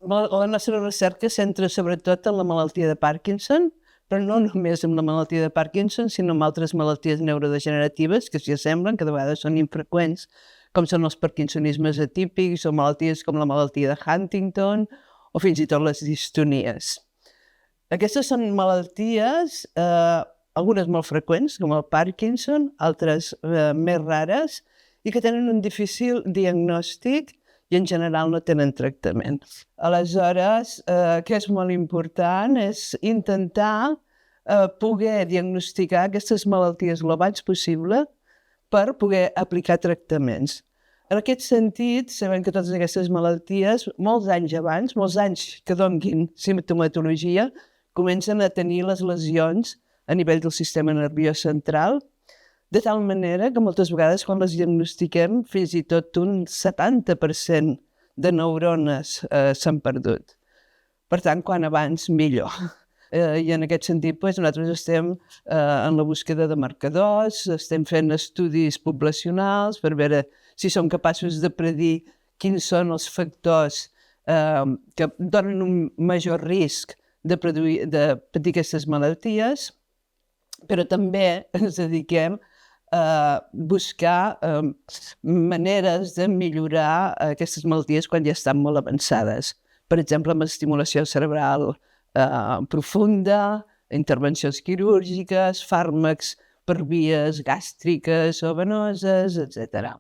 La nostra recerca es centra sobretot en la malaltia de Parkinson, però no només en la malaltia de Parkinson, sinó en altres malalties neurodegeneratives que s'hi assemblen, que de vegades són infreqüents, com són els parkinsonismes atípics o malalties com la malaltia de Huntington o fins i tot les distonies. Aquestes són malalties, algunes molt freqüents, com el Parkinson, altres més rares, i que tenen un difícil diagnòstic i en general no tenen tractament. Aleshores, què és molt important és intentar poder diagnosticar aquestes malalties el abans possible per poder aplicar tractaments. En aquest sentit, sabem que totes aquestes malalties, molts anys abans, molts anys que donguin simptomatologia, comencen a tenir les lesions a nivell del sistema nerviós central, de tal manera que moltes vegades quan les diagnostiquem fins i tot un 70% de neurones s'han perdut. Per tant, quan abans, millor. I en aquest sentit, nosaltres estem en la búsqueda de marcadors, estem fent estudis poblacionals per veure si som capaços de predir quins són els factors que donen un major risc de patir aquestes malalties, però també ens dediquem a buscar maneres de millorar aquestes malalties quan ja estan molt avançades. Per exemple, amb estimulació cerebral profunda, intervencions quirúrgiques, fàrmacs per vies gàstriques o venoses, etc.